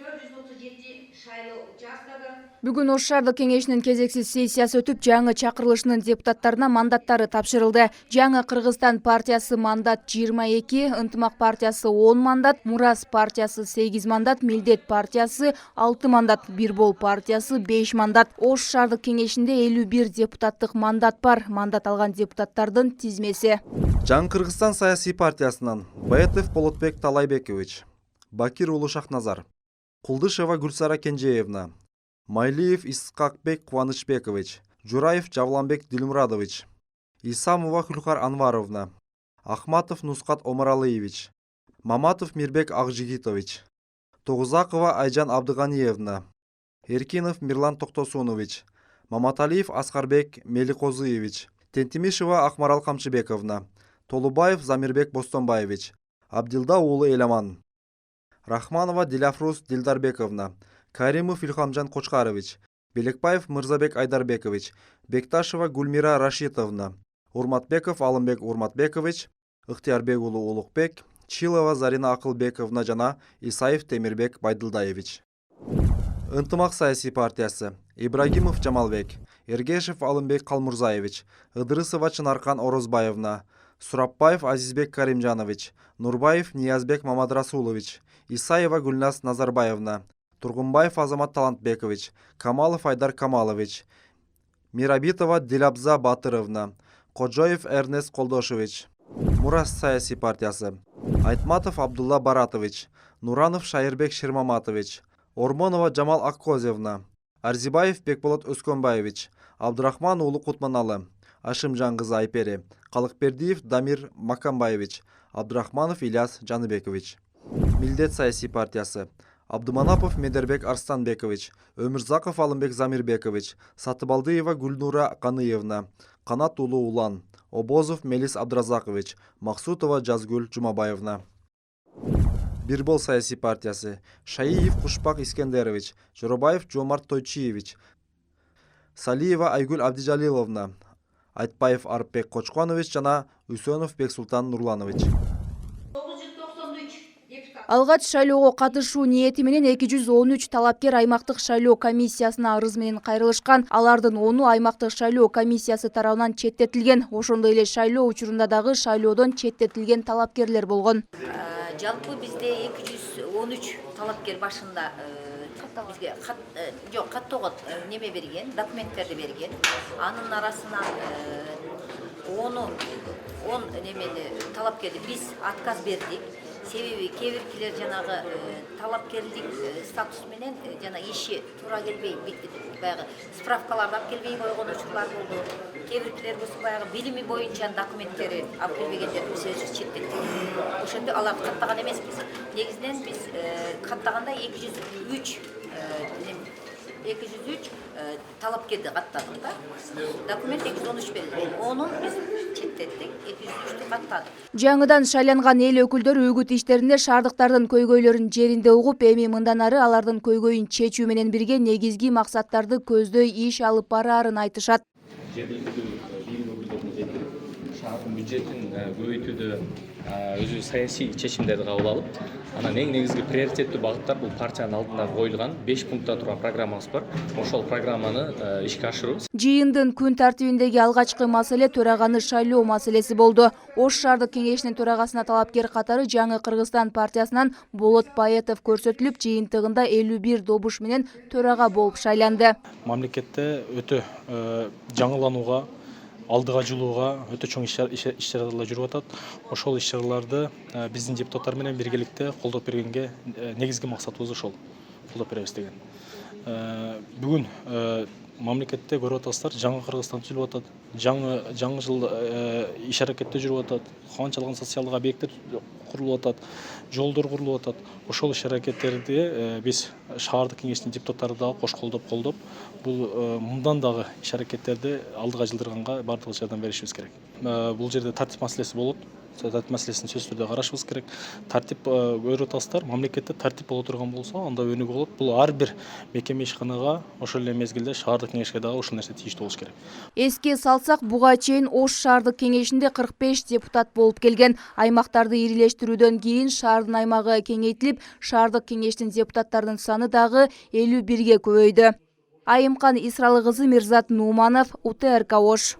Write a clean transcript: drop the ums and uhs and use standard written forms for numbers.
437 шайлоо участогы. Бүгүн Ош шаардык кеңешинин кезексиз сессиясы өтүп, жаңы чакырылышынын депутаттарына мандаттары тапшырылды. Жаңы Кыргызстан партиясы мандат 22, Ынтымак партиясы 10 мандат, Мурас партиясы 8 мандат, Милдет партиясы 6 мандат, Бирбол партиясы 5 мандат. Ош шаардык кеңешинде 51 депутаттык мандат бар. Мандат алган депутаттардын тизмеси. Жаңы Кыргызстан саясий партиясынан Баетов Болотбек Талайбекович, Бакир уулу Шахназар, Кулдышева Гүлсара Кенжеевна, Майлиев Исқақбек Кубанычбекович, Жураев Жавланбек Дилмурадович, Исамова Хулхар Анваровна, Ахматов Нускат Омаралиевич, Маматов Мирбек Акжигитович, Тогузакова Айжан Абдыганиевна, Эркинов Мирлан Токтосунович, Маматалиев Аскарбек Меликозуевич, Тентимишева Акмарал Камчыбековна, Толубаев Замирбек Бостонбаевич, Абдилда уулу Эламан, Рахманова Диляфрус Дилдарбековна, Каримов Илхамжан Кочкарович, Белекбаев Мырзабек Айдарбекович, Бекташева Гульмира Рашитовна, Урматбеков Алымбек Урматбекович, Ыхтиярбек уулу Улукбек, Чилова Зарина Акылбековна жана Исаев Темирбек Байдылдаевич. Ынтымак саясий партиясы Ибрагимов Жамалбек, Эргешев Алымбек Калмурзаевич, Ыдырысова Чынаркан Орозбаевна, Сурапбаев Азизбек Каримжанович, Нурбаев Ниязбек Мамадрасулович, Исаева Гульнас Назарбаевна, Тургунбаев Азамат Талантбекович, Камалов Айдар Камалович, Мирабитова Дилябза Батыровна, Коджоев Эрнест Колдошевич. Мурас саясий партиясы Айтматов Абдулла Баратович, Нуранов Шайырбек Шермаматович, Ормонова Жамал Аккозевна, Арзибаев Бекболот Өскөнбаевич, Абдурахман уулу Кутманалы, Ашымжан кызы Айпери, Калыкбердиев Дамир Макамбаевич, Абдурахманов Ильяс Жаныбекович. Милдет саясий партиясы Абдуманапов Медербек Арстанбекович, Өмүрзаков Алымбек Замирбекович, Сатыбалдыева Гүлнура Каныевна, Канат уулу Улан, Обозов Мелис Абдразакович, Максутова Жазгүл Жумабаевна. Бирбол саясий партиясы Шаиев Кушпак Искендерович, Жоробаев Жомарт Тойчиевич, Салиева Айгүл Абдижалиловна, Айтбаев Арпбек Кочконович жана Үсөнов Бексултан Нурланович. 993 депутат. Алгач шайлоого катышуу ниети менен 213 талапкер аймактык шайлоо комиссиясына арыз менен кайрылышкан. Алардын 10-у аймактык шайлоо комиссиясы тарабынан четтетилген. Ошондой эле шайлоо учурунда дагы шайлоодон четтетилген талапкерлер болгон. Жалпы бизде 213 талапкер башында бизге каттоого неме берген, документтерди берген. Анын арасынан 10 немени талапкерди биз отказ бердик. Себеби кээ-биркилер жанагы талапкерлик статус менен жана иши туура келбей баягы справкаларды алып келбей койгон учурлар болду. Кээ-биркилер болсо баягы билими боюнча документтери алып келбегендерди биз өзүбүз четтеттик. Ошондо аларды каттаган эмеспиз. Негизинен биз каттаганда 203 талапкерди каттадык да. Документ 213 берилген. Онун биз четтеттик, 203'tü каттадык. Жаңыдан шайланган эл өкүлдөрү үгүт иштеринде шаардыктардын көйгөйлөрүн жеринде угуп, эми мындан ары алардын көйгөйүн чечүү менен бирге негизги максаттарды көздөй иш алып бараарын айтышат. Шаардын бюджетин көбөйтүүдө өзү саясий чечимдерди кабыл алып, анан эң негизги приоритеттүү багыттар бул партиянын алдына коюлган 5 пунктта турган программабыз бар. Ошол программаны ишке ашыруу. Жыйындын күн тартибиндеги алгачкы маселе төраганы шайлоо маселеси болду. Ош шаардык кеңешинин төрагасына талапкер катары Жаңы Кыргызстан партиясынан Болот Баетов көрсөтүлүп, жыйынтыгында 51 добуш менен төрага болуп шайланды. Мамлекетте өтө жаңыланууга, алдыга жылууга өтө чоң иш-чаралар жүрүп атат. Ошол иш-чараларды биздин депутаттар менен биргеликте колдоп бергенге негизги максатыбыз ошол. Колдоп беребиз деген. Бүгүн мамлекетте көрүп атасыздар, жаңы Кыргызстан түзүлүп атат. Жаңы жыл иш аракетте жүрүп атат. Канчалык социалдык объекттер курулуп атат, жолдор курулуп атат. Ошол иш аракеттерди биз шаардык кеңештин депутаттары дагы кош колдоп, бул мындан дагы иш аракеттерди алдыга жылдырганга бардыгыбыз жардам беришибиз керек. Бул жерде тартип маселеси болот. тартип маселесин сөзсүз түрдө карашыбыз керек. Тартип көрүп атасыздар, мамлекетте тартип боло турган болсо, анда өнүгүү болот. Бул ар бир мекеме ишканага, ошол эле мезгилде шаардык кеңешке дагы ушул нерсе тийиштүү болуш керек. Эске салсак, буга чейин Ош шаардык кеңешинде 45 депутат болуп келген. Аймактарды ирилештирүүдөн кийин шаардын аймагы кеңейтилип, шаардык кеңештин депутаттарынын саны дагы 51-ге көбөйдү. Айымкан Исралы кызы, Мирзат Нуманов, УТРК Ош.